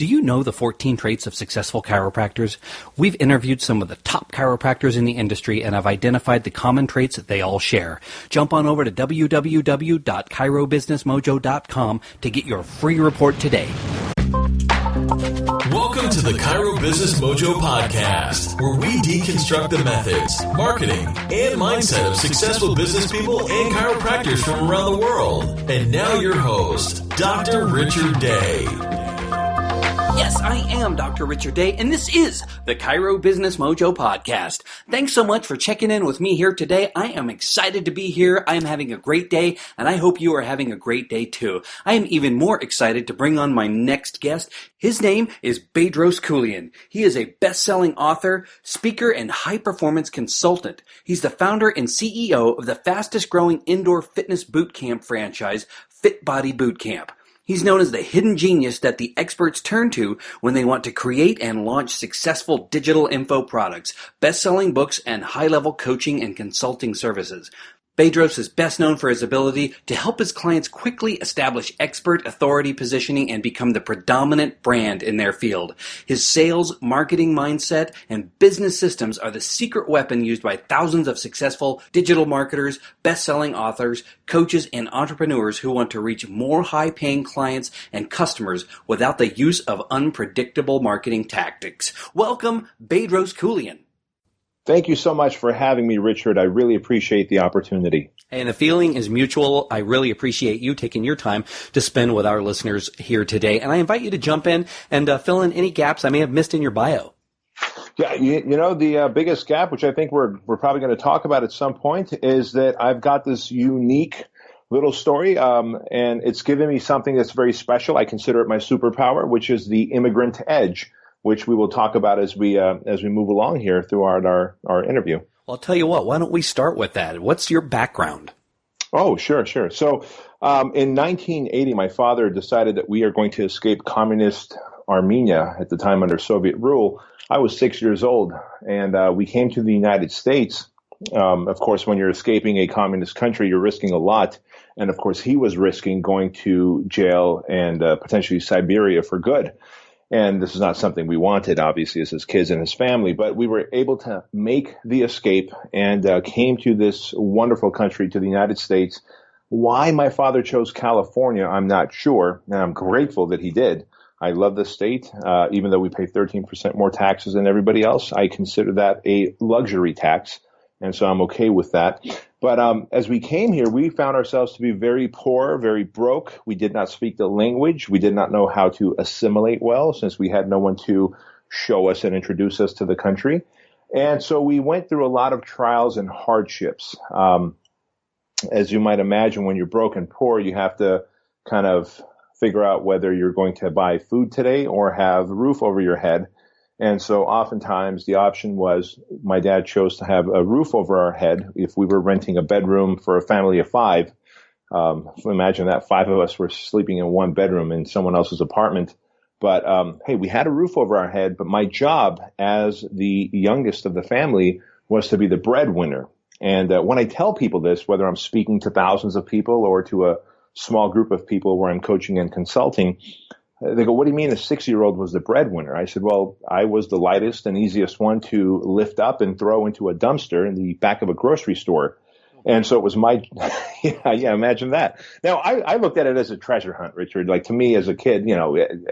Do you know the 14 traits of successful chiropractors? We've interviewed some of the top chiropractors in the industry and have identified the common traits that they all share. Jump on over to www.chirobusinessmojo.com to get your free report today. Welcome to the Chiro Business Mojo podcast, where we deconstruct the methods, marketing, and mindset of successful business people and chiropractors from around the world. And now your host, Dr. Richard Day. Yes, I am Dr. Richard Day, and this is the Chiro Business Mojo podcast. Thanks so much for checking in with me here today. I am excited to be here. I am having a great day, and I hope you are having a great day too. I am even more excited to bring on my next guest. His name is Bedros Keuilian. He is a best-selling author, speaker, and high-performance consultant. He's the founder and CEO of the fastest-growing indoor fitness boot camp franchise, Fit Body Boot Camp. He's known as the hidden genius that the experts turn to when they want to create and launch successful digital info products, best-selling books, and high-level coaching and consulting services. Bedros is best known for his ability to help his clients quickly establish expert authority positioning and become the predominant brand in their field. His sales, marketing mindset, and business systems are the secret weapon used by thousands of successful digital marketers, best-selling authors, coaches, and entrepreneurs who want to reach more high-paying clients and customers without the use of unpredictable marketing tactics. Welcome, Bedros Keuilian. Thank you so much for having me, Richard. I really appreciate the opportunity. And the feeling is mutual. I really appreciate you taking your time to spend with our listeners here today. And I invite you to jump in and fill in any gaps I may have missed in your bio. Yeah, the biggest gap, which I think we're probably going to talk about at some point, is that I've got this unique little story, and it's given me something that's very special. I consider it my superpower, which is the Immigrant Edge, which we will talk about as we move along here throughout our interview. Well, I'll tell you what, why don't we start with that? What's your background? Oh, sure. So in 1980, my father decided that we are going to escape communist Armenia at the time under Soviet rule. I was 6 years old, and we came to the United States. Of course, when you're escaping a communist country, you're risking a lot. And, of course, he was risking going to jail and potentially Siberia for good. And this is not something we wanted, obviously, as his kids and his family, but we were able to make the escape and came to this wonderful country, to the United States. Why my father chose California, I'm not sure, and I'm grateful that he did. I love the state, even though we pay 13% more taxes than everybody else. I consider that a luxury tax, and so I'm okay with that. But as we came here, we found ourselves to be very poor, very broke. We did not speak the language. We did not know how to assimilate well, since we had no one to show us and introduce us to the country. And so we went through a lot of trials and hardships. As you might imagine, when you're broke and poor, you have to kind of figure out whether you're going to buy food today or have a roof over your head. And so oftentimes the option was my dad chose to have a roof over our head if we were renting a bedroom for a family of five. Imagine that 5 of us were sleeping in one bedroom in someone else's apartment. But hey, we had a roof over our head. But my job as the youngest of the family was to be the breadwinner. And when I tell people this, whether I'm speaking to thousands of people or to a small group of people where I'm coaching and consulting, they go, what do you mean a 6-year-old was the breadwinner? I said, well, I was the lightest and easiest one to lift up and throw into a dumpster in the back of a grocery store. And so it was my, yeah, imagine that. Now, I looked at it as a treasure hunt, Richard. Like, to me as a kid,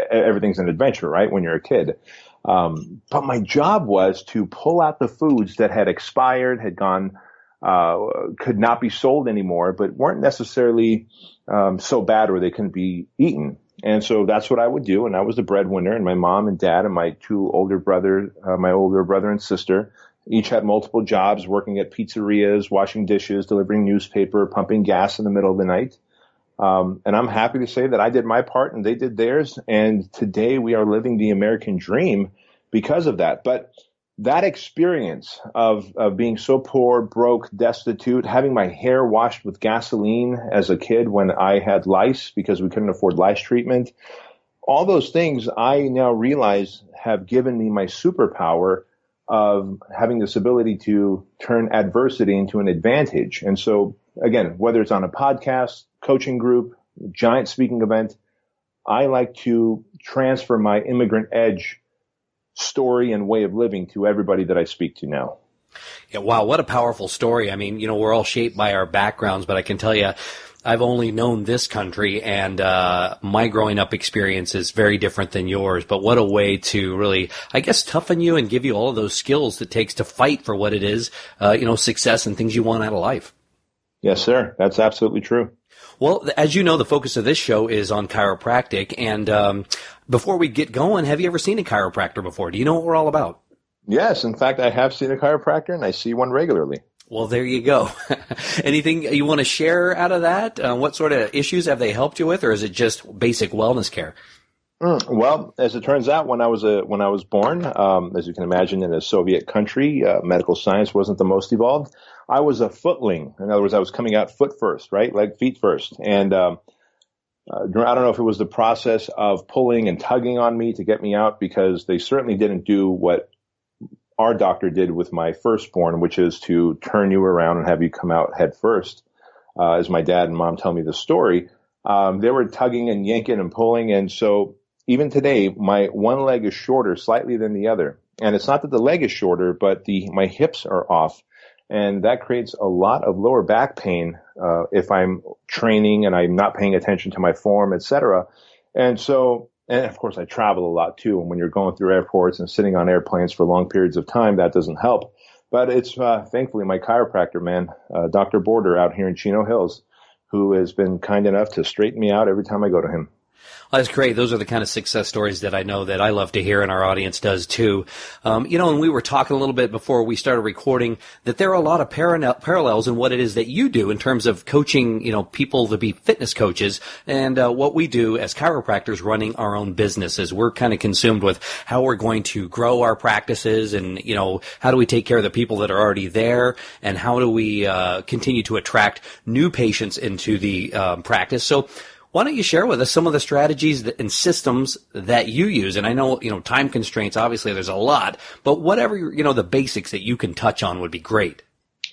everything's an adventure, right, when you're a kid. But my job was to pull out the foods that had expired, had gone, could not be sold anymore, but weren't necessarily so bad or they couldn't be eaten. And so that's what I would do. And I was the breadwinner, and my mom and dad and my older brother and sister each had multiple jobs, working at pizzerias, washing dishes, delivering newspaper, pumping gas in the middle of the night. And I'm happy to say that I did my part and they did theirs. And today we are living the American dream because of that. But that experience of being so poor, broke, destitute, having my hair washed with gasoline as a kid when I had lice because we couldn't afford lice treatment, all those things I now realize have given me my superpower of having this ability to turn adversity into an advantage. And so, again, whether it's on a podcast, coaching group, giant speaking event, I like to transfer my Immigrant Edge story and way of living to everybody that I speak to now. Yeah, wow, what a powerful story. I mean, we're all shaped by our backgrounds, but I can tell you, I've only known this country, and my growing up experience is very different than yours. But what a way to really, I guess, toughen you and give you all of those skills it takes to fight for what it is, success and things you want out of life. Yes, sir. That's absolutely true. Well, as you know, the focus of this show is on chiropractic. And before we get going, have you ever seen a chiropractor before? Do you know what we're all about? Yes. In fact, I have seen a chiropractor, and I see one regularly. Well, there you go. Anything you want to share out of that? What sort of issues have they helped you with, or is it just basic wellness care? Well, as it turns out, when I was born, as you can imagine, in a Soviet country, medical science wasn't the most evolved. I was a footling. In other words, I was coming out foot first, right? Like feet first. And I don't know if it was the process of pulling and tugging on me to get me out, because they certainly didn't do what our doctor did with my firstborn, which is to turn you around and have you come out head first. As my dad and mom tell me the story, they were tugging and yanking and pulling. And so even today, my one leg is shorter slightly than the other. And it's not that the leg is shorter, but my hips are off. And that creates a lot of lower back pain if I'm training and I'm not paying attention to my form, et cetera. And of course, I travel a lot too. And when you're going through airports and sitting on airplanes for long periods of time, that doesn't help. But it's thankfully my chiropractor, man, Dr. Border out here in Chino Hills, who has been kind enough to straighten me out every time I go to him. Well, that's great. Those are the kind of success stories that I know that I love to hear, and our audience does too. And we were talking a little bit before we started recording that there are a lot of parallels in what it is that you do in terms of coaching, people to be fitness coaches, and what we do as chiropractors running our own businesses. We're kind of consumed with how we're going to grow our practices, and, how do we take care of the people that are already there, and how do we continue to attract new patients into the practice. So why don't you share with us some of the strategies and systems that you use? And I know, time constraints, obviously there's a lot, but whatever, the basics that you can touch on would be great.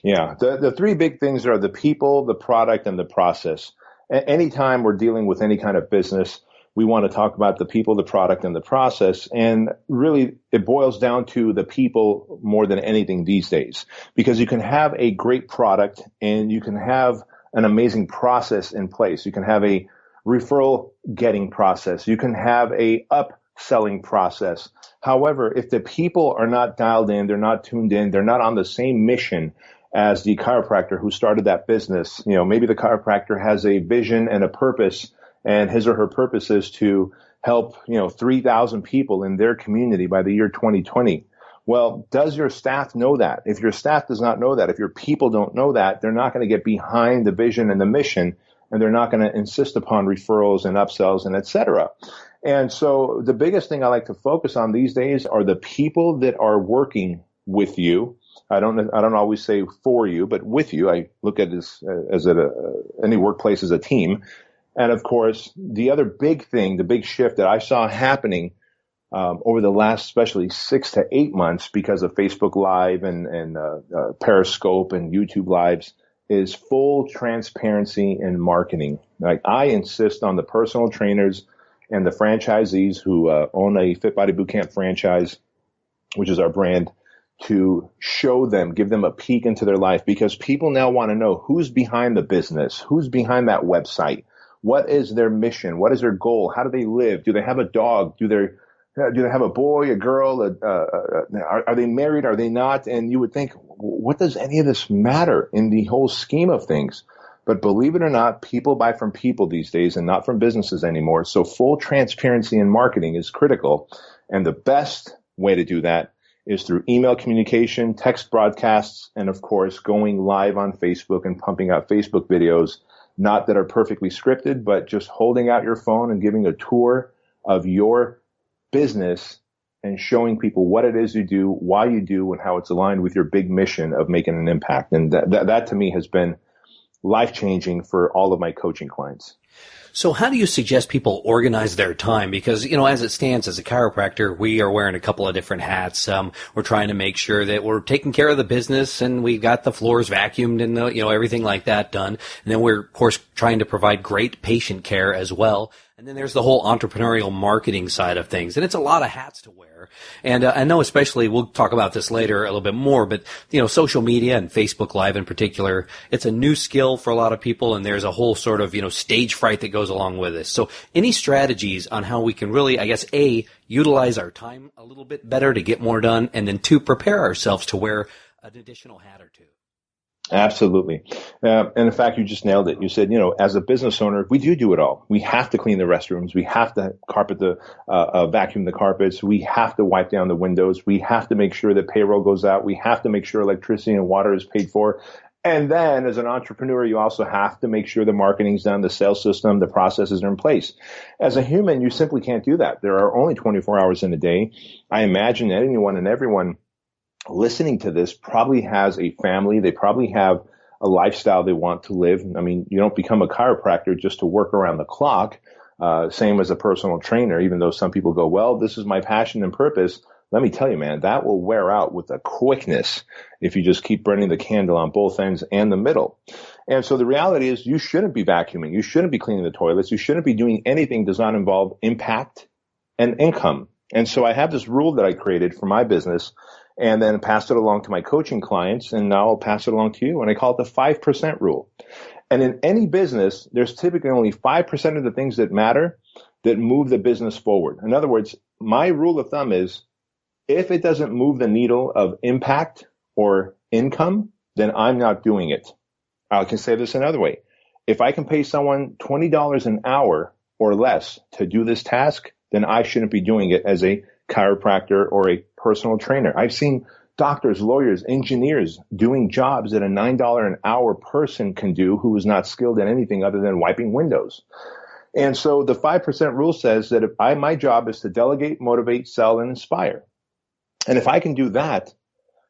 Yeah. The three big things are the people, the product, and the process. Anytime we're dealing with any kind of business, we want to talk about the people, the product, and the process. And really, it boils down to the people more than anything these days, because you can have a great product and you can have an amazing process in place. You can have a referral getting process. You can have a upselling process. However, if the people are not dialed in, they're not tuned in, they're not on the same mission as the chiropractor who started that business. Maybe the chiropractor has a vision and a purpose, and his or her purpose is to help, 3,000 people in their community by the year 2020. Well, does your staff know that? If your staff does not know that, if your people don't know that, they're not going to get behind the vision and the mission, and they're not going to insist upon referrals and upsells and et cetera. And so the biggest thing I like to focus on these days are the people that are working with you. I don't always say for you, but with you. I look at this as any workplace as a team. And of course, the other big thing, the big shift that I saw happening over the last, especially 6 to 8 months, because of Facebook Live and Periscope and YouTube Lives, is full transparency in marketing. Like, I insist on the personal trainers and the franchisees who own a Fit Body Bootcamp franchise, which is our brand, to show them, give them a peek into their life, because people now want to know who's behind the business, who's behind that website, what is their mission, what is their goal, how do they live, do they have a dog, do they have a boy, a girl, are they married, are they not? And you would think, what does any of this matter in the whole scheme of things? But believe it or not, people buy from people these days and not from businesses anymore. So full transparency in marketing is critical. And the best way to do that is through email communication, text broadcasts, and of course, going live on Facebook and pumping out Facebook videos, not that are perfectly scripted, but just holding out your phone and giving a tour of your business and showing people what it is you do, why you do, and how it's aligned with your big mission of making an impact. And that to me has been life-changing for all of my coaching clients. So how do you suggest people organize their time? Because, as it stands as a chiropractor, we are wearing a couple of different hats. We're trying to make sure that we're taking care of the business and we got the floors vacuumed and everything like that done. And then we're, of course, trying to provide great patient care as well. And then there's the whole entrepreneurial marketing side of things. And it's a lot of hats to wear. And I know especially, we'll talk about this later a little bit more, but, social media and Facebook Live in particular, it's a new skill for a lot of people. And there's a whole sort of, stage fright that goes along with this. So any strategies on how we can really, I guess, A, utilize our time a little bit better to get more done, and then 2, prepare ourselves to wear an additional hat or 2? Absolutely. And in fact, you just nailed it. You said, as a business owner, we do it all. We have to clean the restrooms. We have to vacuum the carpets. We have to wipe down the windows. We have to make sure that payroll goes out. We have to make sure electricity and water is paid for. And then as an entrepreneur, you also have to make sure the marketing's done, the sales system, the processes are in place. As a human, you simply can't do that. There are only 24 hours in a day. I imagine anyone and everyone listening to this probably has a family. They probably have a lifestyle they want to live. I mean, you don't become a chiropractor just to work around the clock. Same as a personal trainer, even though some people go, well, this is my passion and purpose. Let me tell you, man, that will wear out with a quickness if you just keep burning the candle on both ends and the middle. And so the reality is you shouldn't be vacuuming. You shouldn't be cleaning the toilets. You shouldn't be doing anything that does not involve impact and income. And so I have this rule that I created for my business and then passed it along to my coaching clients, and now I'll pass it along to you, and I call it the 5% rule. And in any business, there's typically only 5% of the things that matter that move the business forward. In other words, my rule of thumb is if it doesn't move the needle of impact or income, then I'm not doing it. I can say this another way. If I can pay someone $20 an hour or less to do this task, then I shouldn't be doing it as a chiropractor or a personal trainer. I've seen doctors, lawyers, engineers doing jobs that a $9 an hour person can do who is not skilled in anything other than wiping windows. And so the 5% rule says that my job is to delegate, motivate, sell, and inspire. And if I can do that,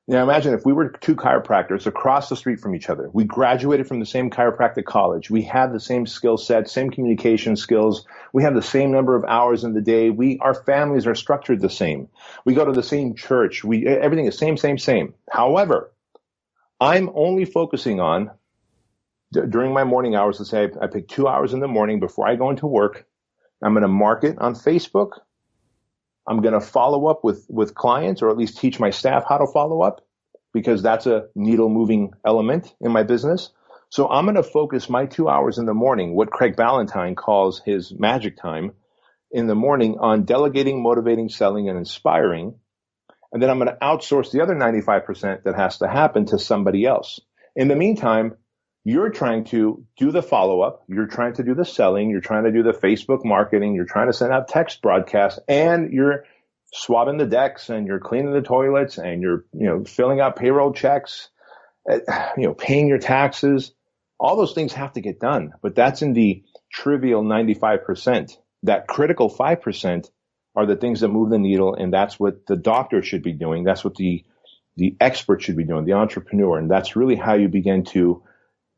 imagine if we were 2 chiropractors across the street from each other. We graduated from the same chiropractic college. We have the same skill set, same communication skills. We have the same number of hours in the day. Our families are structured the same. We go to the same church. Everything is same. However, I'm only focusing on, during my morning hours, let's say I pick 2 hours in the morning before I go into work. I'm going to market on Facebook. I'm going to follow up with clients, or at least teach my staff how to follow up, because that's a needle moving element in my business. So I'm going to focus my 2 hours in the morning, what Craig Ballantyne calls his magic time in the morning, on delegating, motivating, selling, and inspiring. And then I'm going to outsource the other 95% that has to happen to somebody else. In the meantime, you're trying to do the follow-up, you're trying to do the selling, you're trying to do the Facebook marketing, you're trying to send out text broadcasts, and you're swabbing the decks, and you're cleaning the toilets, and you're, filling out payroll checks, paying your taxes. All those things have to get done, but that's in the trivial 95%. That critical 5% are the things that move the needle, and that's what the doctor should be doing. That's what the expert should be doing, the entrepreneur, and that's really how you begin to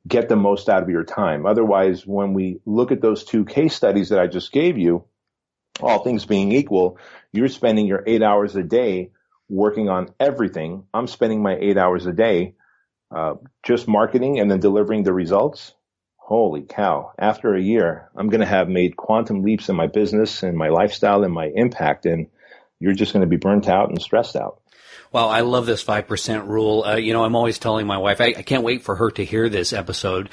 get the most out of your time. Otherwise, when we look at those 2 case studies that I just gave you, all things being equal, you're spending your 8 hours a day working on everything. I'm spending my 8 hours a day just marketing and then delivering the results. Holy cow. After a year, I'm going to have made quantum leaps in my business and my lifestyle and my impact, and you're just going to be burnt out and stressed out. Well, I love this 5% rule. I'm always telling my wife, I can't wait for her to hear this episode,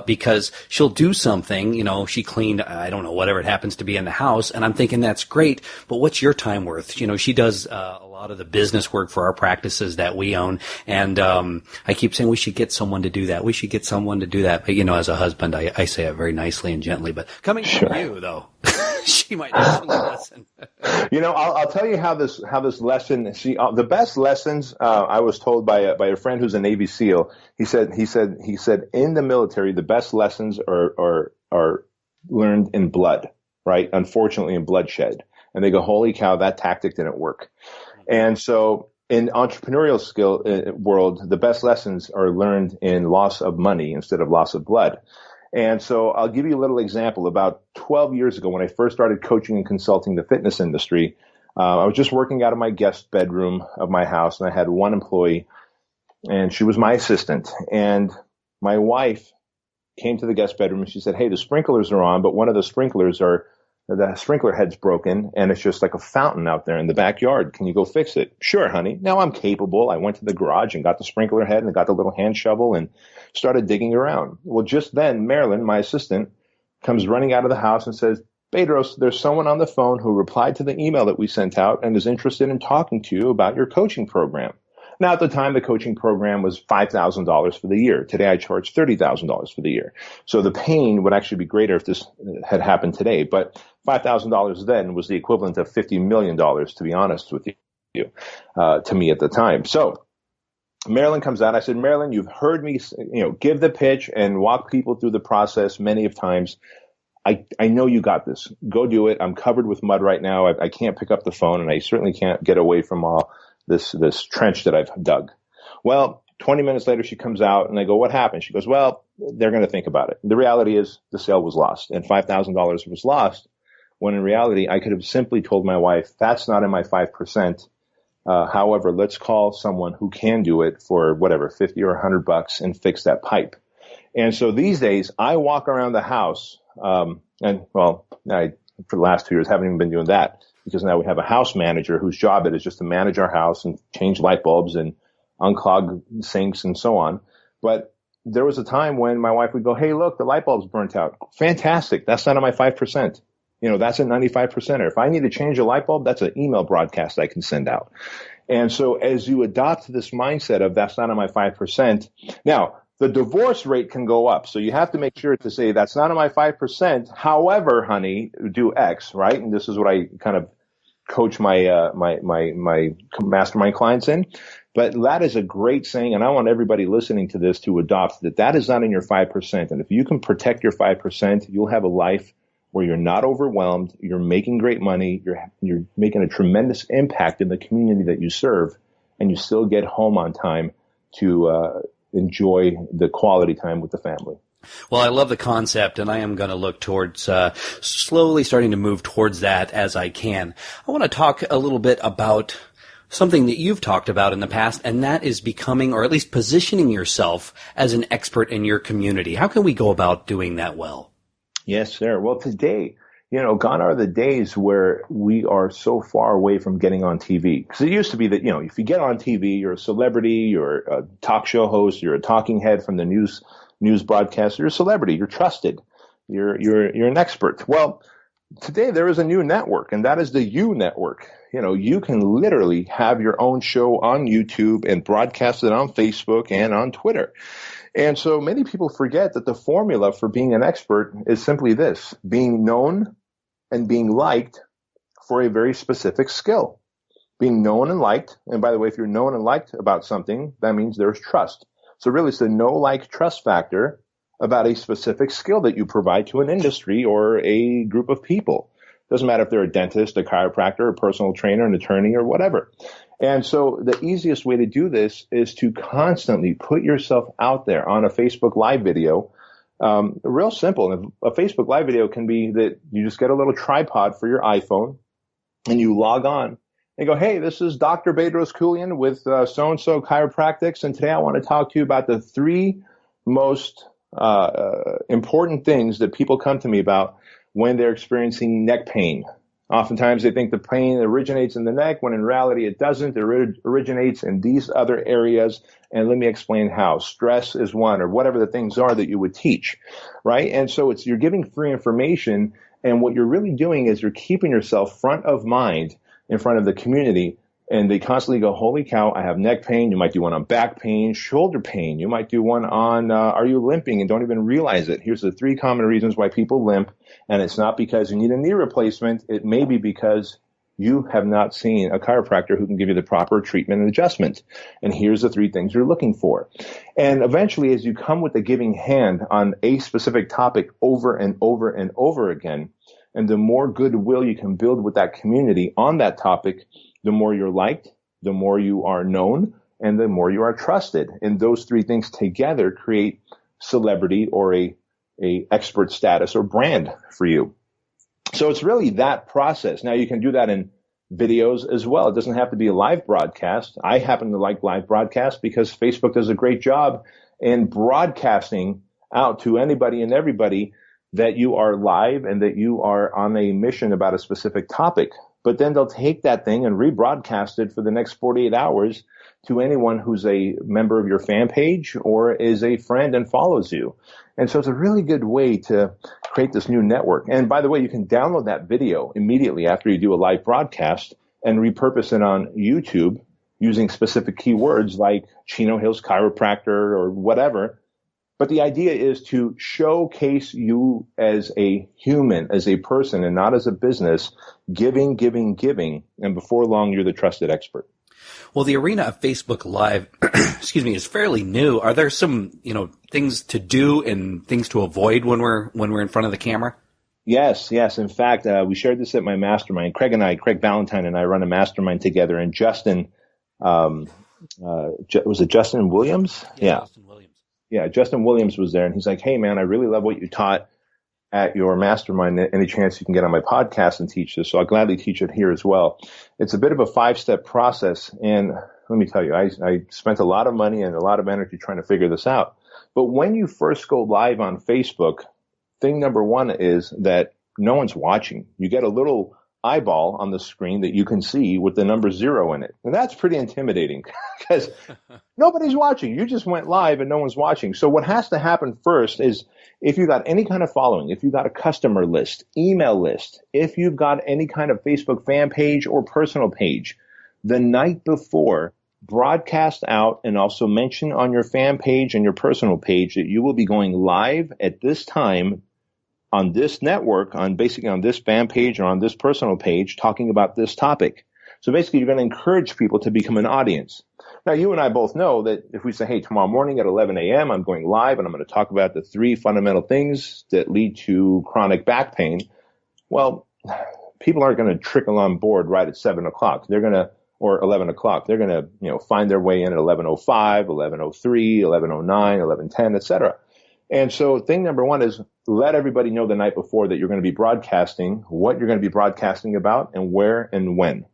because she'll do something, she cleaned, I don't know, whatever it happens to be in the house. And I'm thinking that's great, but what's your time worth? She does, a lot of the business work for our practices that we own. And, I keep saying we should get someone to do that. We should get someone to do that. But, as a husband, I say it very nicely and gently, but coming from you though, she might actually listen. I'll tell you how this lesson. The best lessons I was told by a friend who's a Navy SEAL. He said in the military the best lessons are learned in blood, right? Unfortunately, in bloodshed. And they go, holy cow, that tactic didn't work. And so in entrepreneurial world, the best lessons are learned in loss of money instead of loss of blood. And so I'll give you a little example. About 12 years ago, when I first started coaching and consulting the fitness industry, I was just working out of my guest bedroom of my house, and I had one employee, and she was my assistant. And my wife came to the guest bedroom, and she said, "Hey, the sprinklers are on, but one of the sprinkler head's broken, and it's just like a fountain out there in the backyard. Can you go fix it?" "Sure, honey." Now I'm capable. I went to the garage and got the sprinkler head and got the little hand shovel and started digging around. Well, just then, Marilyn, my assistant, comes running out of the house and says, "Bedros, there's someone on the phone who replied to the email that we sent out and is interested in talking to you about your coaching program." Now, at the time, the coaching program was $5,000 for the year. Today, I charge $30,000 for the year. So the pain would actually be greater if this had happened today. But $5,000 then was the equivalent of $50 million, to be honest with you, to me at the time. So Marilyn comes out. I said, "Marilyn, you've heard me, give the pitch and walk people through the process many of times. I know you got this. Go do it. I'm covered with mud right now. I can't pick up the phone, and I certainly can't get away from all this trench that I've dug." Well, 20 minutes later, she comes out, and I go, "What happened?" She goes, "Well, they're going to think about it." The reality is the sale was lost, and $5,000 was lost, when in reality, I could have simply told my wife, "That's not in my 5%. However, let's call someone who can do it for whatever, 50 or $100 and fix that pipe." And so these days, I walk around the house, for the last 2 years, haven't even been doing that, because now we have a house manager whose job it is just to manage our house and change light bulbs and unclog sinks and so on. But there was a time when my wife would go, "Hey, look, the light bulb's burnt out." "Fantastic. That's not on my 5%. That's a 95%. Or if I need to change a light bulb, that's an email broadcast I can send out." And so as you adopt this mindset of "that's not on my 5%, now the divorce rate can go up. So you have to make sure to say, "That's not on my 5%. However, honey, do X," right? And this is what I kind of coach my mastermind clients in. But that is a great saying, and I want everybody listening to this to adopt that is not in your 5%. And if you can protect your 5%, you'll have a life where you're not overwhelmed, you're making great money, you're making a tremendous impact in the community that you serve, and you still get home on time to enjoy the quality time with the family. Well, I love the concept, and I am going to look towards slowly starting to move towards that as I can. I want to talk a little bit about something that you've talked about in the past, and that is becoming, or at least positioning yourself as an expert in your community. How can we go about doing that well? Yes, sir. Well, today, gone are the days where we are so far away from getting on TV. Because it used to be that, if you get on TV, you're a celebrity, you're a talk show host, you're a talking head from the news broadcaster, you're a celebrity, you're trusted, you're an expert. Well, today there is a new network, and that is the U Network. You can literally have your own show on YouTube and broadcast it on Facebook and on Twitter. And so many people forget that the formula for being an expert is simply this: being known and being liked for a very specific skill. Being known and liked, and by the way, if you're known and liked about something, that means there's trust. So really it's the know, like, trust factor about a specific skill that you provide to an industry or a group of people. Doesn't matter if they're a dentist, a chiropractor, a personal trainer, an attorney, or whatever. And so the easiest way to do this is to constantly put yourself out there on a Facebook Live video. Real simple. A Facebook Live video can be that you just get a little tripod for your iPhone and you log on and go, "Hey, this is Dr. Bedros Keuilian with so-and-so Chiropractics, and today I want to talk to you about the 3 most important things that people come to me about when they're experiencing neck pain. Oftentimes they think the pain originates in the neck, when in reality it doesn't. It originates in these other areas, and let me explain how. Stress is one, or whatever the things are that you would teach, right? And so you're giving free information, and what you're really doing is you're keeping yourself front of mind in front of the community. And they constantly go, "Holy cow, I have neck pain." You might do one on back pain, shoulder pain. You might do one on, are you limping and don't even realize it? Here's the 3 common reasons why people limp. And it's not because you need a knee replacement. It may be because you have not seen a chiropractor who can give you the proper treatment and adjustment. And here's the 3 things you're looking for. And eventually, as you come with a giving hand on a specific topic over and over and over again, and the more goodwill you can build with that community on that topic, the more you're liked, the more you are known, and the more you are trusted. And those 3 things together create celebrity or a a expert status or brand for you. So it's really that process. Now you can do that in videos as well. It doesn't have to be a live broadcast. I happen to like live broadcasts because Facebook does a great job in broadcasting out to anybody and everybody that you are live and that you are on a mission about a specific topic. But then they'll take that thing and rebroadcast it for the next 48 hours to anyone who's a member of your fan page or is a friend and follows you. And so it's a really good way to create this new network. And by the way, you can download that video immediately after you do a live broadcast and repurpose it on YouTube using specific keywords like Chino Hills Chiropractor or whatever. But the idea is to showcase you as a human, as a person, and not as a business, giving. And before long, you're the trusted expert. Well, the arena of Facebook Live, is fairly new. Are there some, things to do and things to avoid when we're in front of the camera? Yes. In fact, we shared this at my mastermind. Craig Valentine and I run a mastermind together. And Justin, was it Justin Williams? Yeah. Justin Williams. Yeah, Justin Williams was there, and he's like, hey, man, I really love what you taught at your mastermind. Any chance you can get on my podcast and teach this? So I'll gladly teach it here as well. It's a bit of a 5-step process, and let me tell you, I spent a lot of money and a lot of energy trying to figure this out. But when you first go live on Facebook, thing number one is that no one's watching. You get a little eyeball on the screen that you can see with the number 0 in it. And that's pretty intimidating because nobody's watching. You just went live and no one's watching. So what has to happen first is if you've got any kind of following, if you've got a customer list, email list, if you've got any kind of Facebook fan page or personal page, the night before, broadcast out and also mention on your fan page and your personal page that you will be going live at this time on this network, on this fan page or on this personal page, talking about this topic. So basically, you're going to encourage people to become an audience. Now, you and I both know that if we say, hey, tomorrow morning at 11 a.m., I'm going live and I'm going to talk about the 3 fundamental things that lead to chronic back pain, well, people aren't going to trickle on board right at 7 o'clock. Or 11 o'clock. They're going to, find their way in at 11:05, 11:03, 11:09, 11:10, etc. And so thing number one is let everybody know the night before that you're going to be broadcasting, what you're going to be broadcasting about, and where and when.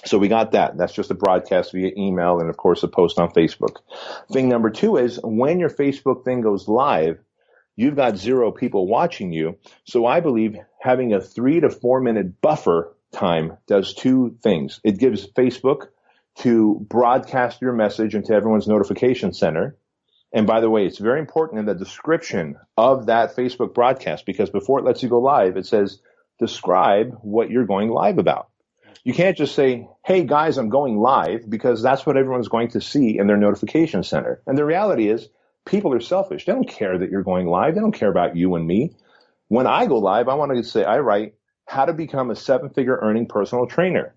So we got that. That's just a broadcast via email and, of course, a post on Facebook. Thing number two is when your Facebook thing goes live, you've got 0 people watching you. So I believe having a 3 to 4 minute buffer time does 2 things. It gives Facebook to broadcast your message into everyone's notification center. And by the way, it's very important in the description of that Facebook broadcast, because before it lets you go live, it says, describe what you're going live about. You can't just say, hey guys, I'm going live, because that's what everyone's going to see in their notification center. And the reality is people are selfish. They don't care that you're going live. They don't care about you and me. When I go live, I want to say, I write how to become a 7-figure earning personal trainer.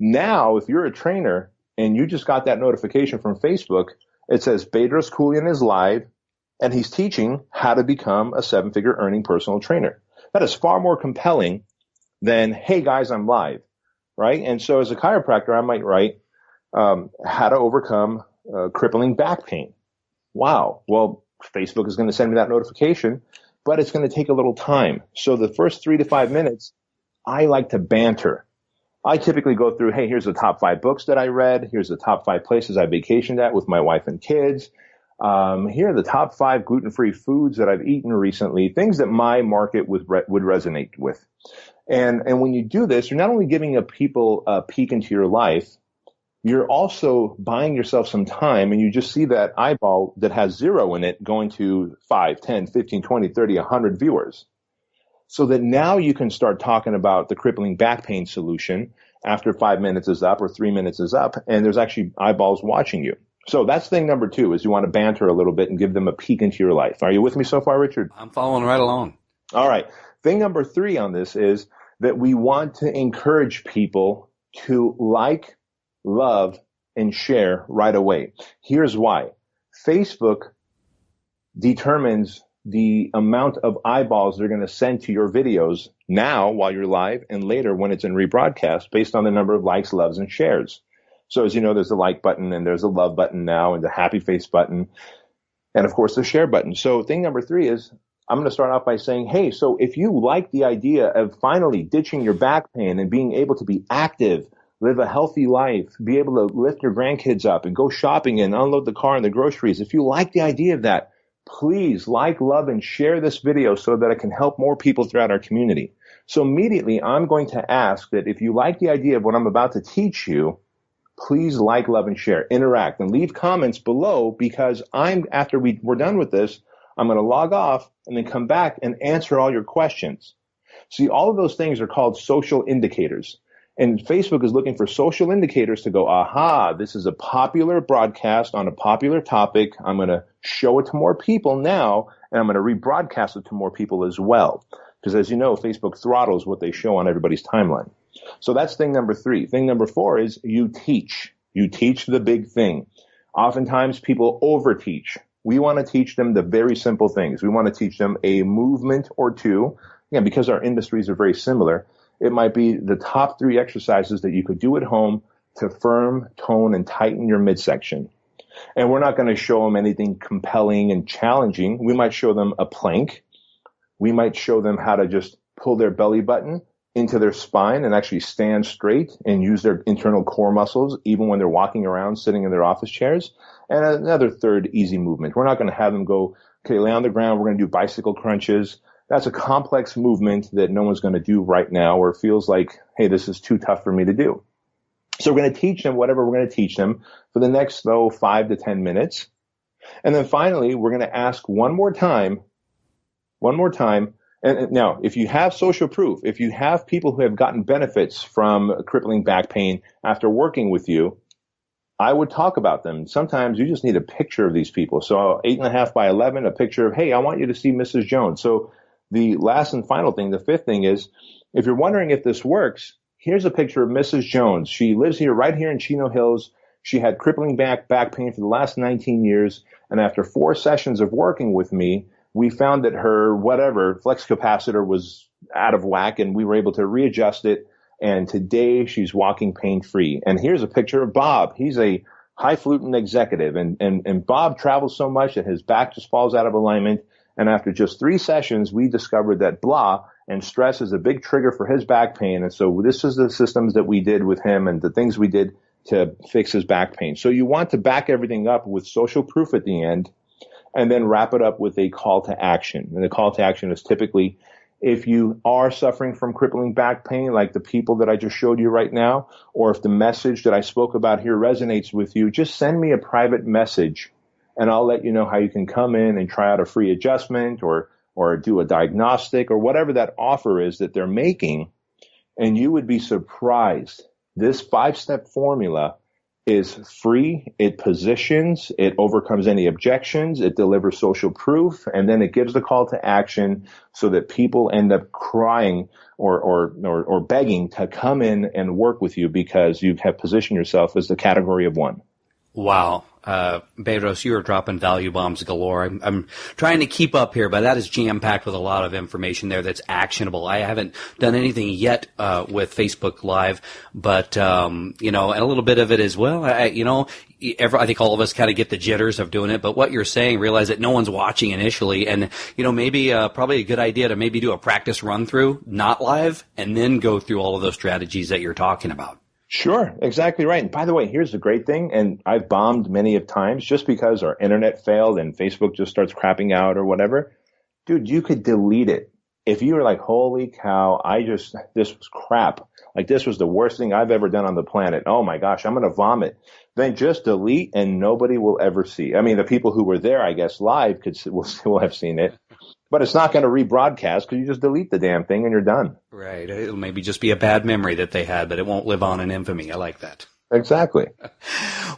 Now, if you're a trainer and you just got that notification from Facebook, it says Bedros Keuilian is live, and he's teaching how to become a 7-figure earning personal trainer. That is far more compelling than, hey, guys, I'm live, right? And so as a chiropractor, I might write how to overcome crippling back pain. Wow. Well, Facebook is going to send me that notification, but it's going to take a little time. So the first 3 to 5 minutes, I like to banter. I typically go through, hey, here's the top 5 books that I read. Here's the top 5 places I vacationed at with my wife and kids. Here are the top 5 gluten-free foods that I've eaten recently, things that my market would resonate with. And when you do this, you're not only giving people a peek into your life, you're also buying yourself some time, and you just see that eyeball that has 0 in it going to 5, 10, 15, 20, 30, 100 viewers. So that now you can start talking about the crippling back pain solution after 5 minutes is up or 3 minutes is up, and there's actually eyeballs watching you. So that's thing number 2, is you want to banter a little bit and give them a peek into your life. Are you with me so far, Richard? I'm following right along. All right. Thing number 3 on this is that we want to encourage people to like, love, and share right away. Here's why. Facebook determines the amount of eyeballs they're going to send to your videos now while you're live and later when it's in rebroadcast based on the number of likes, loves, and shares. So as you know, there's the like button and there's a love button now and the happy face button and, of course, the share button. So thing number 3 is I'm going to start off by saying, hey, so if you like the idea of finally ditching your back pain and being able to be active, live a healthy life, be able to lift your grandkids up and go shopping and unload the car and the groceries, if you like the idea of that, please like, love, and share this video so that it can help more people throughout our community. So immediately, I'm going to ask that if you like the idea of what I'm about to teach you, please like, love, and share, interact, and leave comments below, because after we're done with this, I'm going to log off and then come back and answer all your questions. See, all of those things are called social indicators. And Facebook is looking for social indicators to go, aha, this is a popular broadcast on a popular topic. I'm going to show it to more people now, and I'm going to rebroadcast it to more people as well. Because as you know, Facebook throttles what they show on everybody's timeline. So that's thing number 3. Thing number 4 is you teach. You teach the big thing. Oftentimes people overteach. We want to teach them the very simple things. We want to teach them a movement or two. Again, because our industries are very similar, it might be the top 3 exercises that you could do at home to firm, tone, and tighten your midsection. And we're not going to show them anything compelling and challenging. We might show them a plank. We might show them how to just pull their belly button into their spine and actually stand straight and use their internal core muscles even when they're walking around, sitting in their office chairs. And another third easy movement. We're not going to have them go, okay, lay on the ground. We're going to do bicycle crunches. That's a complex movement that no one's going to do right now, or feels like, hey, this is too tough for me to do. So we're going to teach them whatever we're going to teach them for the next, 5 to 10 minutes. And then finally, we're going to ask one more time. And now, if you have social proof, if you have people who have gotten benefits from crippling back pain after working with you, I would talk about them. Sometimes you just need a picture of these people. So 8.5 by 11, a picture of, hey, I want you to see Mrs. Jones. So the last and final thing, the 5th thing is, if you're wondering if this works, here's a picture of Mrs. Jones. She lives here, right here in Chino Hills. She had crippling back pain for the last 19 years. And after 4 sessions of working with me, we found that her flex capacitor was out of whack, and we were able to readjust it. And today she's walking pain-free. And here's a picture of Bob. He's a highfalutin executive, and Bob travels so much that his back just falls out of alignment. And after just 3 sessions, we discovered that blah and stress is a big trigger for his back pain. And so this is the systems that we did with him and the things we did to fix his back pain. So you want to back everything up with social proof at the end, and then wrap it up with a call to action. And the call to action is typically, if you are suffering from crippling back pain, like the people that I just showed you right now, or if the message that I spoke about here resonates with you, just send me a private message, and I'll let you know how you can come in and try out a free adjustment or do a diagnostic or whatever that offer is that they're making. And you would be surprised. This 5-step formula is free. It positions, it overcomes any objections, it delivers social proof, and then it gives the call to action so that people end up crying or begging to come in and work with you because you have positioned yourself as the category of 1. Wow. Bedros, you are dropping value bombs galore. I'm trying to keep up here, but that is jam-packed with a lot of information there that's actionable. I haven't done anything yet with Facebook Live, but, and a little bit of it as well. I think all of us kind of get the jitters of doing it, but what you're saying, realize that no one's watching initially, and, maybe probably a good idea to maybe do a practice run-through, not live, and then go through all of those strategies that you're talking about. Sure, exactly right. And by the way, here's the great thing, and I've bombed many of times just because our internet failed and Facebook just starts crapping out or whatever. Dude, you could delete it. If you were like, holy cow, this was crap. Like, this was the worst thing I've ever done on the planet. Oh my gosh, I'm going to vomit. Then just delete and nobody will ever see. I mean, the people who were there, I guess, live will have seen it. But it's not going to rebroadcast because you just delete the damn thing and you're done. Right. It'll maybe just be a bad memory that they had, but it won't live on in infamy. I like that. Exactly.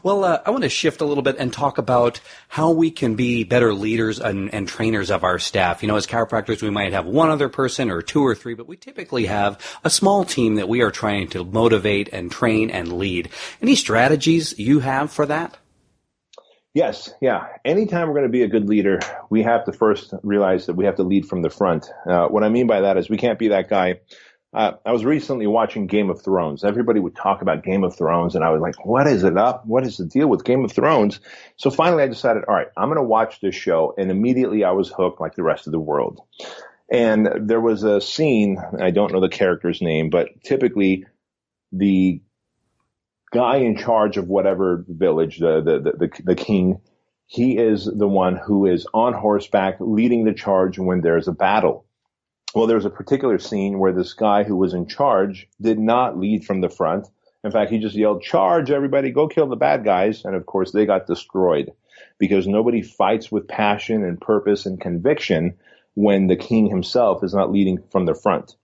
Well, I want to shift a little bit and talk about how we can be better leaders and trainers of our staff. As chiropractors, we might have one other person or 2 or 3, but we typically have a small team that we are trying to motivate and train and lead. Any strategies you have for that? Yes. Yeah. Anytime we're going to be a good leader, we have to first realize that we have to lead from the front. What I mean by that is we can't be that guy I was recently watching Game of Thrones. Everybody would talk about Game of Thrones, and I was like, what is it up? What is the deal with Game of Thrones? So finally I decided, all right, I'm going to watch this show. And immediately I was hooked like the rest of the world. And there was a scene, I don't know the character's name, but typically the guy in charge of whatever village, the king, he is the one who is on horseback leading the charge when there's a battle. Well, there was a particular scene where this guy who was in charge did not lead from the front. In fact, he just yelled, "Charge, everybody, go kill the bad guys." And of course, they got destroyed because nobody fights with passion and purpose and conviction when the king himself is not leading from the front.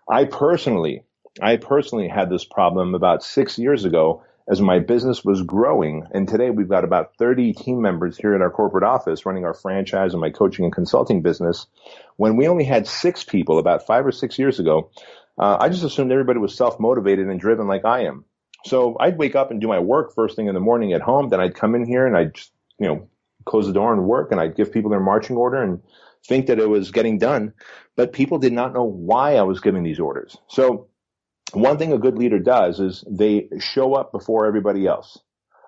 I personally had this problem about 6 years ago as my business was growing. And today we've got about 30 team members here in our corporate office running our franchise and my coaching and consulting business. When we only had 6 people about 5 or 6 years ago, I just assumed everybody was self-motivated and driven like I am. So I'd wake up and do my work first thing in the morning at home. Then I'd come in here and I'd just, close the door and work, and I'd give people their marching order and think that it was getting done. But people did not know why I was giving these orders. So one thing a good leader does is they show up before everybody else,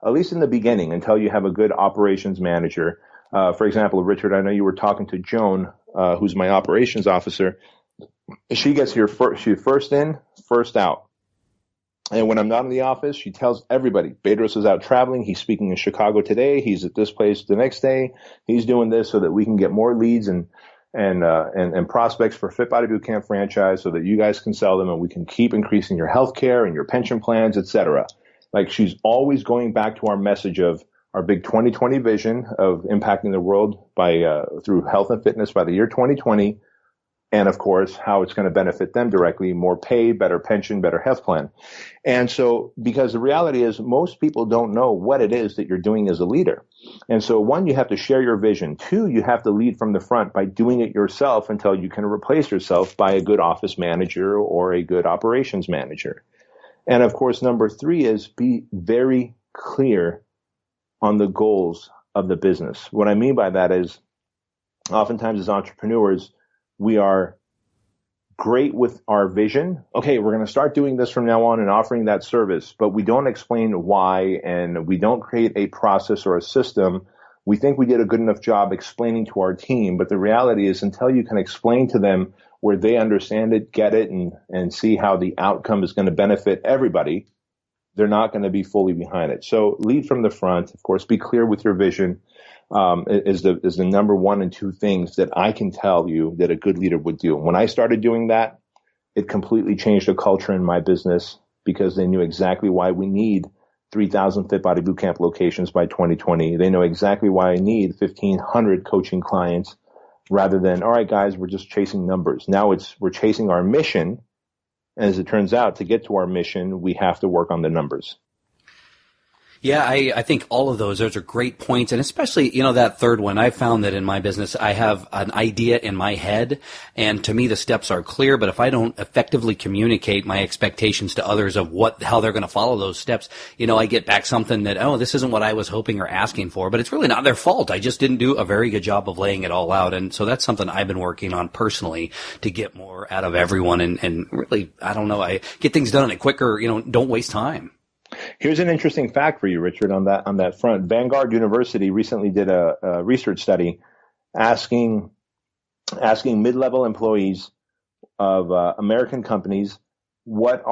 at least in the beginning, until you have a good operations manager. For example, Richard, I know you were talking to Joan, who's my operations officer. She gets here first. She's first in, first out. And when I'm not in the office, she tells everybody, Bedros is out traveling. He's speaking in Chicago today. He's at this place the next day. He's doing this so that we can get more leads and prospects for Fit Body Bootcamp franchise so that you guys can sell them and we can keep increasing your health care and your pension plans, etc. Like, she's always going back to our message of our big 2020 vision of impacting the world through health and fitness by the year 2020. And of course, how it's going to benefit them directly, more pay, better pension, better health plan. And so, because the reality is most people don't know what it is that you're doing as a leader. And so 1, you have to share your vision. 2, you have to lead from the front by doing it yourself until you can replace yourself by a good office manager or a good operations manager. And of course, number 3 is be very clear on the goals of the business. What I mean by that is oftentimes as entrepreneurs, we are great with our vision. Okay, we're going to start doing this from now on and offering that service, but we don't explain why, and we don't create a process or a system. We think we did a good enough job explaining to our team, but the reality is until you can explain to them where they understand it, get it, and see how the outcome is going to benefit everybody, they're not going to be fully behind it. So lead from the front. Of course, be clear with your vision. Is the number 1 and 2 things that I can tell you that a good leader would do. When I started doing that, it completely changed the culture in my business because they knew exactly why we need 3,000 Fit Body Bootcamp locations by 2020. They know exactly why I need 1,500 coaching clients rather than, all right, guys, we're just chasing numbers. Now we're chasing our mission. And as it turns out, to get to our mission, we have to work on the numbers. Yeah, I think all of those are great points. And especially, that third one, I found that in my business, I have an idea in my head. And to me, the steps are clear. But if I don't effectively communicate my expectations to others of how they're going to follow those steps, I get back something that, this isn't what I was hoping or asking for. But it's really not their fault. I just didn't do a very good job of laying it all out. And so that's something I've been working on personally to get more out of everyone. And really, I get things done and quicker, don't waste time. Here's an interesting fact for you, Richard, on that front. Vanguard University recently did a research study asking mid-level employees of American companies what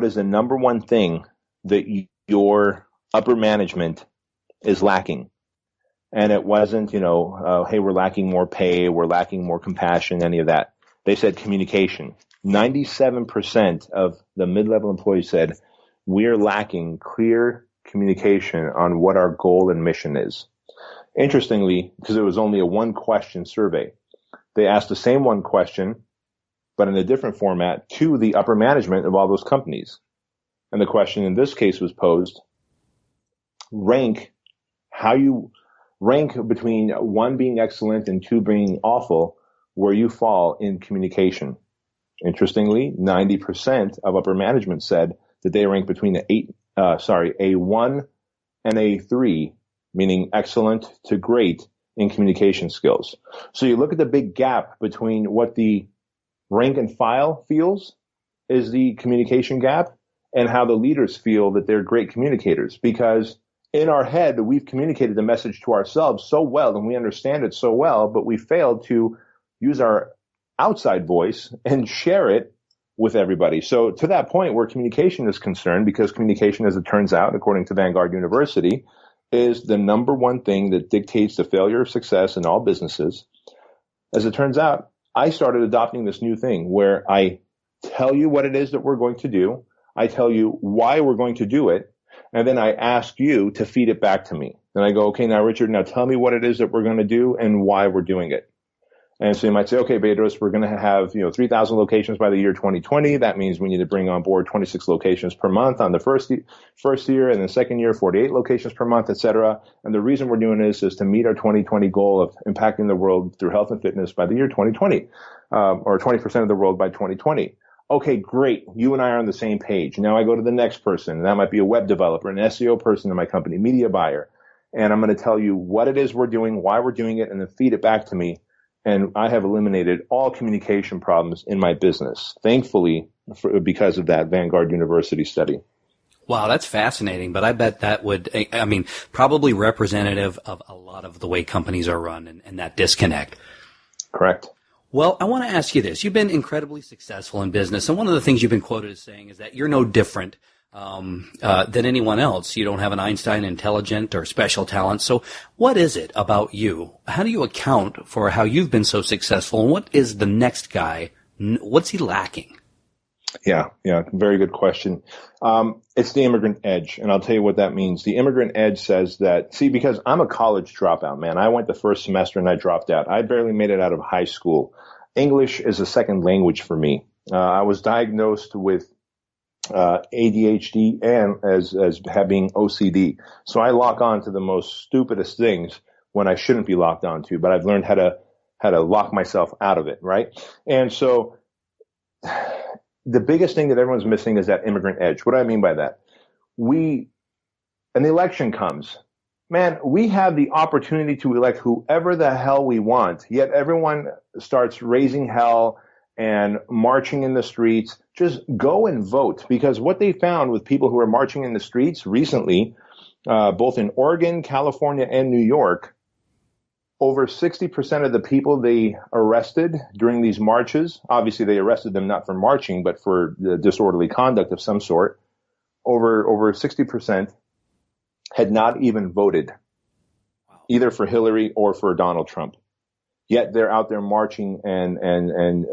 is the number 1 thing that your upper management is lacking. And it wasn't, hey, we're lacking more pay, we're lacking more compassion, any of that. They said communication. 97% of the mid-level employees said, we're lacking clear communication on what our goal and mission is. Interestingly, because it was only a 1-question survey, they asked the same 1 question, but in a different format to the upper management of all those companies. And the question in this case was posed, rank between 1 being excellent and 2 being awful, where you fall in communication. Interestingly, 90% of upper management said that they rank between a 1 and a 3, meaning excellent to great in communication skills. So you look at the big gap between what the rank and file feels is the communication gap and how the leaders feel that they're great communicators, because in our head, we've communicated the message to ourselves so well and we understand it so well, but we failed to use our outside voice and share it with everybody. So to that point where communication is concerned, because communication, as it turns out, according to Vanguard University, is the number one thing that dictates the failure or success in all businesses. As it turns out, I started adopting this new thing where I tell you what it is that we're going to do. I tell you why we're going to do it. And then I ask you to feed it back to me. And I go, okay, now, Richard, now tell me what it is that we're going to do and why we're doing it. And so you might say, okay, Bedros, we're going to have, 3,000 locations by the year 2020. That means we need to bring on board 26 locations per month on the first year, and the second year, 48 locations per month, et cetera. And the reason we're doing this is to meet our 2020 goal of impacting the world through health and fitness by the year 2020, or 20% of the world by 2020. Okay, great. You and I are on the same page. Now I go to the next person. That might be a web developer, an SEO person in my company, media buyer. And I'm going to tell you what it is we're doing, why we're doing it, and then feed it back to me. And I have eliminated all communication problems in my business, thankfully, because of that Vanguard University study. Wow, that's fascinating. But I bet that would, probably representative of a lot of the way companies are run and that disconnect. Correct. Well, I want to ask you this. You've been incredibly successful in business, and one of the things you've been quoted as saying is that you're no different than anyone else. You don't have an Einstein intelligent or special talent. So what is it about you? How do you account for how you've been so successful? And what is the next guy? What's he lacking? Yeah. Very good question. It's the Immigrant Edge. And I'll tell you what that means. The Immigrant Edge says that, because I'm a college dropout, man. I went the first semester and I dropped out. I barely made it out of high school. English is a second language for me. I was diagnosed with ADHD and as having OCD. So I lock on to the most stupidest things when I shouldn't be locked on to, but I've learned how to lock myself out of it, right? And so the biggest thing that everyone's missing is that Immigrant Edge. What do I mean by that? An election comes. Man, we have the opportunity to elect whoever the hell we want, yet everyone starts raising hell and marching in the streets. Just go and vote, because what they found with people who are marching in the streets recently, both in Oregon, California, and New York, over 60% of the people they arrested during these marches, obviously they arrested them not for marching, but for the disorderly conduct of some sort, over 60% had not even voted, either for Hillary or for Donald Trump. Yet they're out there marching and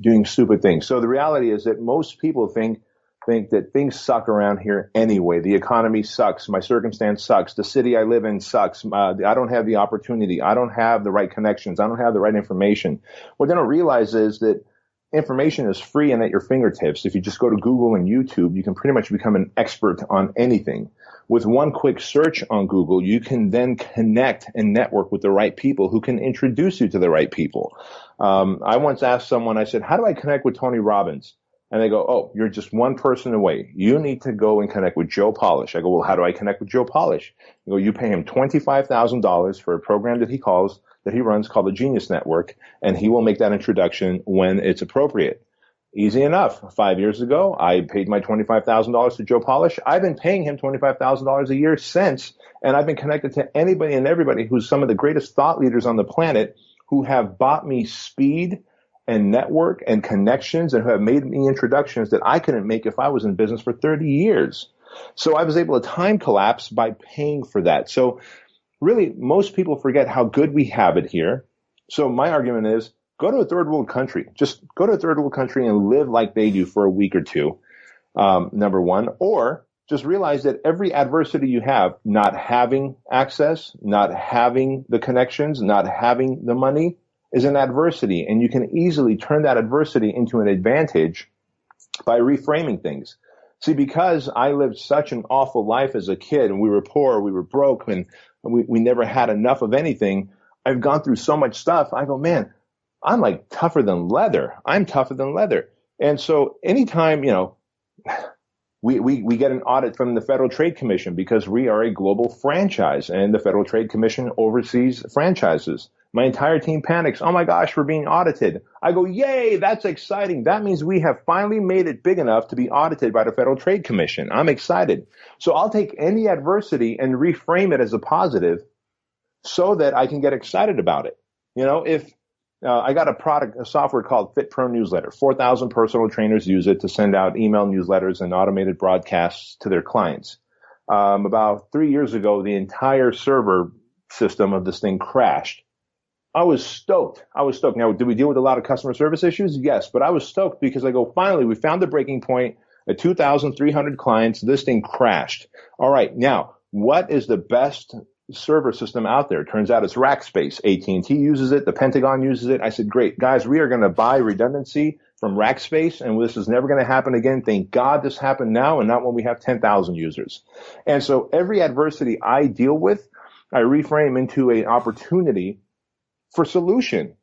doing stupid things. So the reality is that most people think that things suck around here anyway. The economy sucks. My circumstance sucks. The city I live in sucks. I don't have the opportunity. I don't have the right connections. I don't have the right information. What they don't realize is that information is free and at your fingertips. If you just go to Google and YouTube, you can pretty much become an expert on anything. With one quick search on Google, you can then connect and network with the right people who can introduce you to the right people. I once asked someone, I said, how do I connect with Tony Robbins? And they go, oh, you're just one person away. You need to go and connect with Joe Polish. I go, well, how do I connect with Joe Polish? You go, you pay him $25,000 for a program that he runs called the Genius Network, and he will make that introduction when it's appropriate. Easy enough. 5 years ago, I paid my $25,000 to Joe Polish. I've been paying him $25,000 a year since, and I've been connected to anybody and everybody who's some of the greatest thought leaders on the planet who have bought me speed and network and connections and who have made me introductions that I couldn't make if I was in business for 30 years. So I was able to time collapse by paying for that. So really, most people forget how good we have it here. So my argument is, go to a third world country. Just go to a third world country and live like they do for a week or two, number one. Or just realize that every adversity you have, not having access, not having the connections, not having the money, is an adversity. And you can easily turn that adversity into an advantage by reframing things. See, because I lived such an awful life as a kid, and we were poor, we were broke, and we never had enough of anything, I've gone through so much stuff. I go, man, I'm like tougher than leather. I'm tougher than leather. And so anytime, we get an audit from the Federal Trade Commission because we are a global franchise and the Federal Trade Commission oversees franchises. My entire team panics. Oh my gosh, we're being audited. I go, yay, that's exciting. That means we have finally made it big enough to be audited by the Federal Trade Commission. I'm excited. So I'll take any adversity and reframe it as a positive so that I can get excited about it. You know, if I got a software called FitPro Newsletter. 4,000 personal trainers use it to send out email newsletters and automated broadcasts to their clients. About 3 years ago, the entire server system of this thing crashed. I was stoked. Now, did we deal with a lot of customer service issues? Yes, but I was stoked because I go, finally, we found the breaking point at 2,300 clients. This thing crashed. All right. Now, what is the best server system out there? It turns out it's Rackspace. AT&T uses it. The Pentagon uses it. I said, great, guys, we are going to buy redundancy from Rackspace, and this is never going to happen again. Thank God this happened now and not when we have 10,000 users. And so every adversity I deal with, I reframe into an opportunity for solution.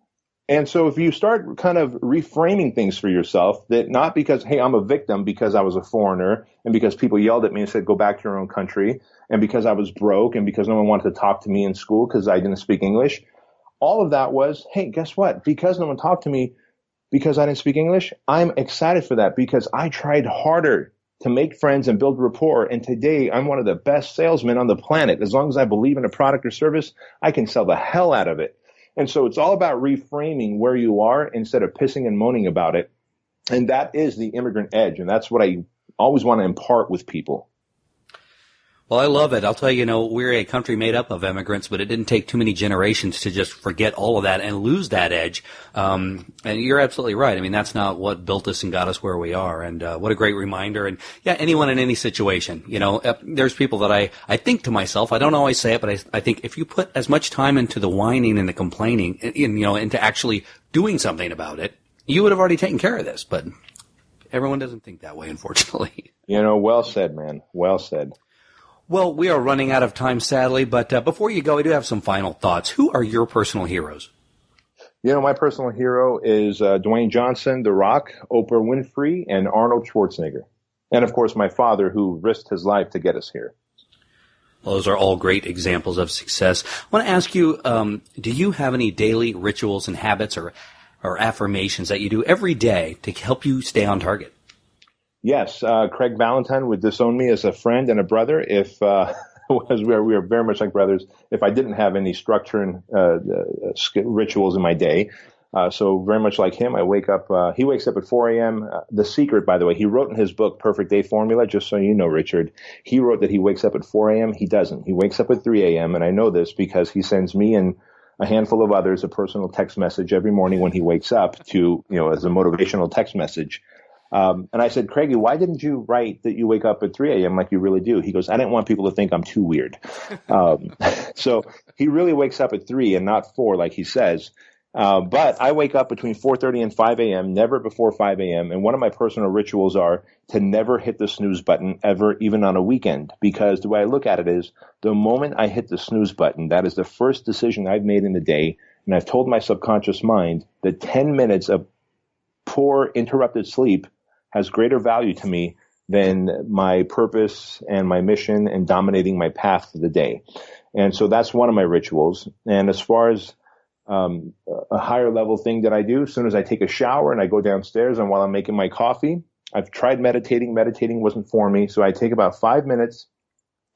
And so if you start kind of reframing things for yourself, that not because, hey, I'm a victim because I was a foreigner and because people yelled at me and said, go back to your own country, and because I was broke and because no one wanted to talk to me in school because I didn't speak English. All of that was, hey, guess what? Because no one talked to me because I didn't speak English, I'm excited for that because I tried harder to make friends and build rapport. And today I'm one of the best salesmen on the planet. As long as I believe in a product or service, I can sell the hell out of it. And so it's all about reframing where you are instead of pissing and moaning about it. And that is the immigrant edge. And that's what I always want to impart with people. Well, I love it. I'll tell you, we're a country made up of immigrants, but it didn't take too many generations to just forget all of that and lose that edge. And you're absolutely right. I mean, that's not what built us and got us where we are. And what a great reminder. And yeah, anyone in any situation, there's people that I think to myself, I don't always say it, but I think if you put as much time into the whining and the complaining, into actually doing something about it, you would have already taken care of this. But everyone doesn't think that way, unfortunately. Well said, man. Well said. Well, we are running out of time, sadly, but before you go, I do have some final thoughts. Who are your personal heroes? My personal hero is Dwayne Johnson, The Rock, Oprah Winfrey, and Arnold Schwarzenegger. And, of course, my father, who risked his life to get us here. Well, those are all great examples of success. I want to ask you, do you have any daily rituals and habits or affirmations that you do every day to help you stay on target? Yes, Craig Valentine would disown me as a friend and a brother if we are very much like brothers. If I didn't have any structure and rituals in my day, so very much like him, I wake up. He wakes up at 4 a.m. The secret, by the way, he wrote in his book Perfect Day Formula. Just so you know, Richard, he wrote that he wakes up at 4 a.m. He doesn't. He wakes up at 3 a.m. and I know this because he sends me and a handful of others a personal text message every morning when he wakes up to as a motivational text message. And I said, Craigie, why didn't you write that you wake up at 3 a.m. like you really do? He goes, I didn't want people to think I'm too weird. So he really wakes up at 3 and not 4 like he says. But I wake up between 4:30 and 5 a.m., never before 5 a.m. And one of my personal rituals are to never hit the snooze button ever, even on a weekend. Because the way I look at it is the moment I hit the snooze button, that is the first decision I've made in the day. And I've told my subconscious mind that 10 minutes of poor interrupted sleep has greater value to me than my purpose and my mission and dominating my path for the day. And so that's one of my rituals. And as far as a higher level thing that I do, as soon as I take a shower and I go downstairs and while I'm making my coffee, I've tried meditating. Meditating wasn't for me. So I take about 5 minutes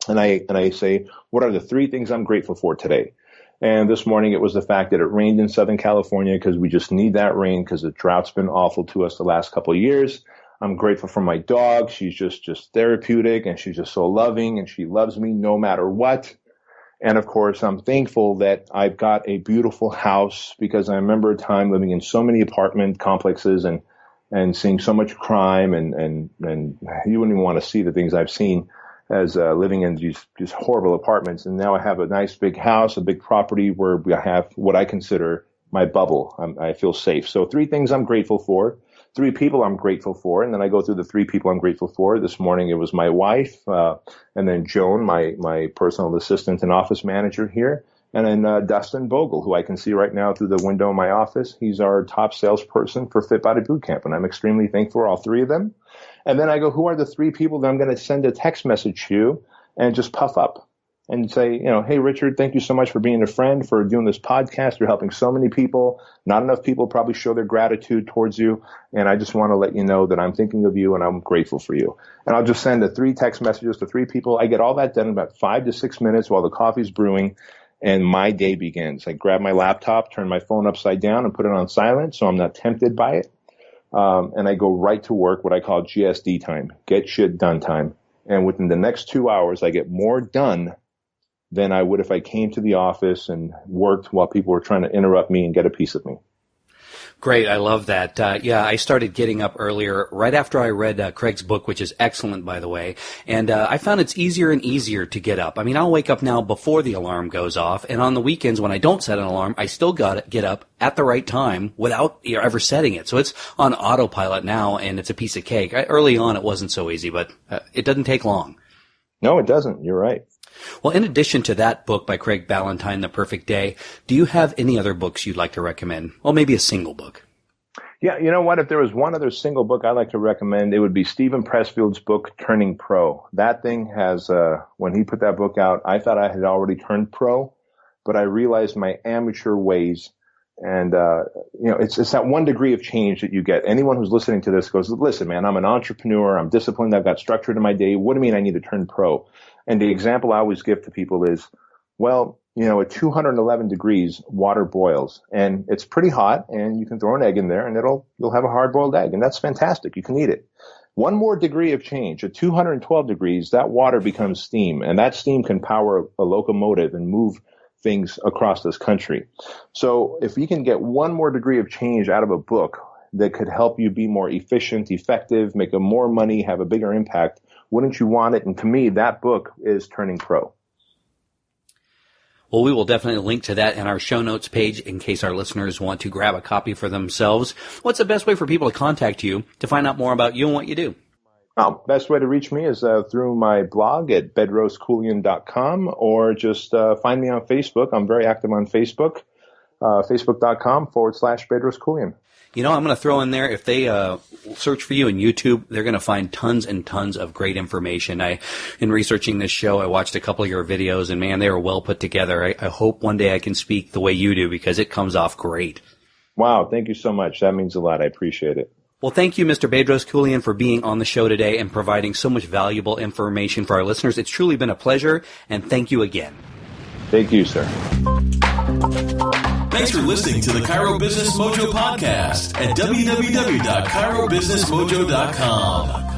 and I say, what are the 3 things I'm grateful for today? And this morning it was the fact that it rained in Southern California because we just need that rain because the drought's been awful to us the last couple of years. I'm grateful for my dog. She's just therapeutic and she's just so loving and she loves me no matter what. And of course, I'm thankful that I've got a beautiful house because I remember a time living in so many apartment complexes and seeing so much crime and you wouldn't even want to see the things I've seen as living in these horrible apartments. And now I have a nice big house, a big property where I have what I consider my bubble. I feel safe. So 3 things I'm grateful for. 3 people I'm grateful for, and then I go through the 3 people I'm grateful for. This morning it was my wife, and then Joan, my personal assistant and office manager here, and then Dustin Bogle, who I can see right now through the window in my office. He's our top salesperson for Fit Body Bootcamp, and I'm extremely thankful for all 3 of them. And then I go, who are the 3 people that I'm going to send a text message to and just puff up? and say, hey, Richard, thank you so much for being a friend, for doing this podcast. You're helping so many people. Not enough people probably show their gratitude towards you. And I just want to let you know that I'm thinking of you and I'm grateful for you. And I'll just send 3 text messages to 3 people. I get all that done in about 5 to 6 minutes while the coffee's brewing, and my day begins. I grab my laptop, turn my phone upside down, and put it on silent so I'm not tempted by it. And I go right to work, what I call GSD time, get shit done time. And within the next 2 hours, I get more done than I would if I came to the office and worked while people were trying to interrupt me and get a piece of me. Great. I love that. I started getting up earlier right after I read Craig's book, which is excellent, by the way. And I found it's easier and easier to get up. I mean, I'll wake up now before the alarm goes off. And on the weekends when I don't set an alarm, I still got to get up at the right time without ever setting it. So it's on autopilot now, and it's a piece of cake. Early on, it wasn't so easy, but it doesn't take long. No, it doesn't. You're right. Well, in addition to that book by Craig Ballantyne, The Perfect Day, do you have any other books you'd like to recommend? Well, maybe a single book. Yeah, you know what? If there was one other single book I'd like to recommend, it would be Stephen Pressfield's book, Turning Pro. That thing has, when he put that book out, I thought I had already turned pro, but I realized my amateur ways. And, it's that 1 degree of change that you get. Anyone who's listening to this goes, listen, man, I'm an entrepreneur. I'm disciplined. I've got structure to my day. What do you mean I need to turn pro? And the example I always give to people is, well, at 211 degrees, water boils, and it's pretty hot, and you can throw an egg in there, and you'll have a hard-boiled egg, and that's fantastic. You can eat it. 1 more degree of change, at 212 degrees, that water becomes steam, and that steam can power a locomotive and move things across this country. So if you can get 1 more degree of change out of a book that could help you be more efficient, effective, make more money, have a bigger impact, wouldn't you want it? And to me, that book is Turning Pro. Well, we will definitely link to that in our show notes page in case our listeners want to grab a copy for themselves. What's the best way for people to contact you to find out more about you and what you do? Well, best way to reach me is through my blog at bedroskeuilian.com, or just find me on Facebook. I'm very active on Facebook, facebook.com/Bedros Keuilian. I'm going to throw in there, if they search for you on YouTube, they're going to find tons and tons of great information. In researching this show, I watched a couple of your videos, and man, they are well put together. I hope one day I can speak the way you do, because it comes off great. Wow, thank you so much. That means a lot. I appreciate it. Well, thank you, Mr. Bedros Keuilian, for being on the show today and providing so much valuable information for our listeners. It's truly been a pleasure, and thank you again. Thank you, sir. Thanks for listening to the Chiro Business Mojo podcast at www.chirobusinessmojo.com.